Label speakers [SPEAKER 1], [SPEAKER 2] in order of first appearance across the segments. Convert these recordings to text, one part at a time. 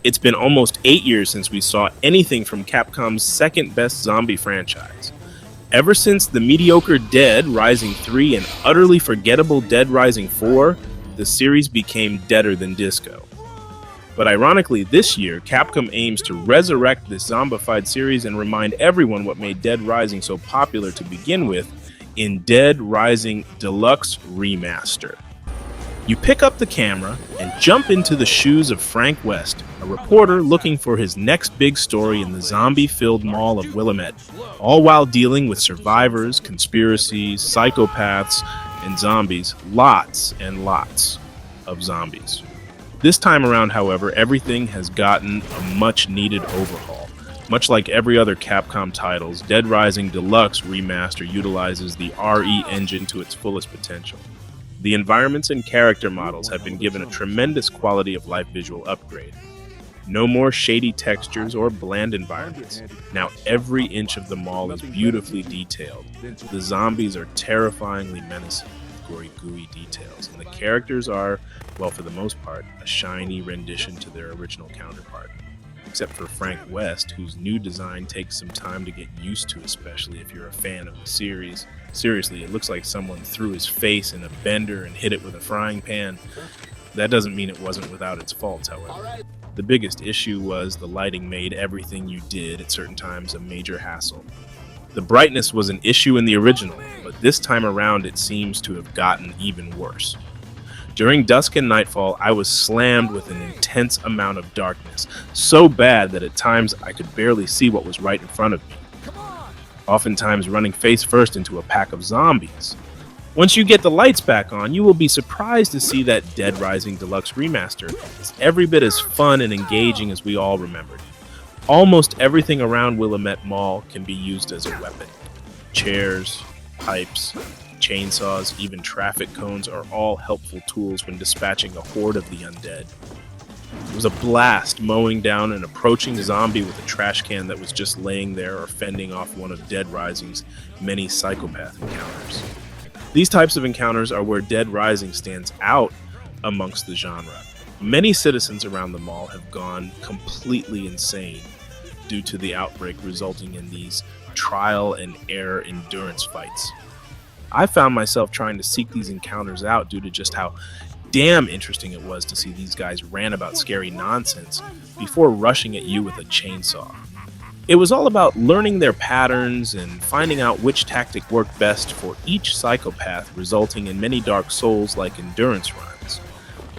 [SPEAKER 1] It's been almost 8 years since we saw anything from Capcom's second best zombie franchise. Ever since the mediocre Dead Rising 3 and utterly forgettable Dead Rising 4, the series became deader than disco. But ironically, this year, Capcom aims to resurrect this zombified series and remind everyone what made Dead Rising so popular to begin with in Dead Rising Deluxe Remaster. You pick up the camera and jump into the shoes of Frank West, a reporter looking for his next big story in the zombie-filled mall of Willamette, all while dealing with survivors, conspiracies, psychopaths, and zombies. Lots and lots of zombies. This time around, however, everything has gotten a much-needed overhaul. Much like every other Capcom titles, Dead Rising Deluxe Remaster utilizes the RE engine to its fullest potential. The environments and character models have been given a tremendous quality of life visual upgrade. No more shady textures or bland environments. Now every inch of the mall is beautifully detailed. The zombies are terrifyingly menacing, with gory, gooey details, and the characters are, well, for the most part, a shiny rendition to their original counterpart. Except for Frank West, whose new design takes some time to get used to, especially if you're a fan of the series. Seriously, it looks like someone threw his face in a bender and hit it with a frying pan. That doesn't mean it wasn't without its faults, however. The biggest issue was the lighting made everything you did at certain times a major hassle. The brightness was an issue in the original, but this time around it seems to have gotten even worse. During dusk and nightfall, I was slammed with an intense amount of darkness, so bad that at times I could barely see what was right in front of me, oftentimes running face first into a pack of zombies. Once you get the lights back on, you will be surprised to see that Dead Rising Deluxe Remaster is every bit as fun and engaging as we all remembered. Almost everything around Willamette Mall can be used as a weapon. Chairs, pipes, chainsaws, even traffic cones are all helpful tools when dispatching a horde of the undead. It was a blast mowing down an approaching zombie with a trash can that was just laying there or fending off one of Dead Rising's many psychopath encounters. These types of encounters are where Dead Rising stands out amongst the genre. Many citizens around the mall have gone completely insane due to the outbreak, resulting in these trial and error endurance fights. I found myself trying to seek these encounters out due to just how damn interesting it was to see these guys rant about scary nonsense before rushing at you with a chainsaw. It was all about learning their patterns and finding out which tactic worked best for each psychopath, resulting in many Dark Souls-like endurance runs.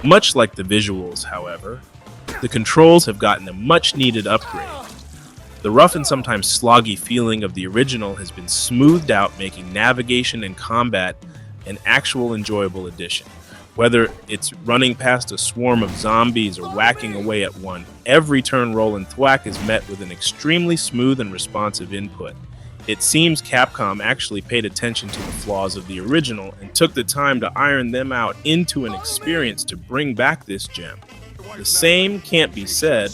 [SPEAKER 1] Much like the visuals, however, the controls have gotten a much-needed upgrade. The rough and sometimes sloggy feeling of the original has been smoothed out, making navigation and combat an actual enjoyable addition. Whether it's running past a swarm of zombies or whacking away at one, every turn, roll, and thwack is met with an extremely smooth and responsive input. It seems Capcom actually paid attention to the flaws of the original and took the time to iron them out into an experience to bring back this gem. The same can't be said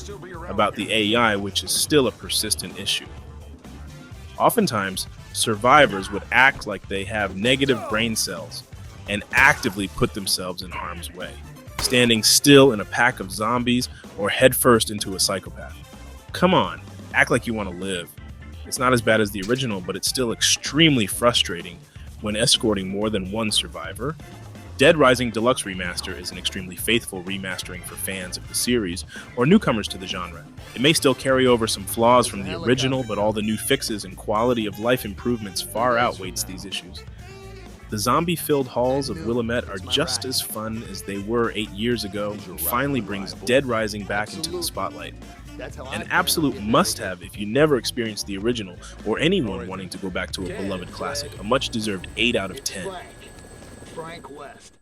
[SPEAKER 1] about the AI, which is still a persistent issue. Oftentimes, survivors would act like they have negative brain cells and actively put themselves in harm's way, standing still in a pack of zombies or headfirst into a psychopath. Come on, act like you want to live. It's not as bad as the original, but it's still extremely frustrating when escorting more than one survivor. Dead Rising Deluxe Remaster is an extremely faithful remastering for fans of the series or newcomers to the genre. It may still carry over some flaws from the original, but all the new fixes and quality of life improvements far outweighs these issues. The zombie-filled halls of Willamette are just as fun as they were 8 years ago and finally brings Dead Rising back into the spotlight. An absolute must-have if you never experienced the original or anyone wanting to go back to a beloved classic. A much-deserved 8 out of 10.
[SPEAKER 2] Frank West.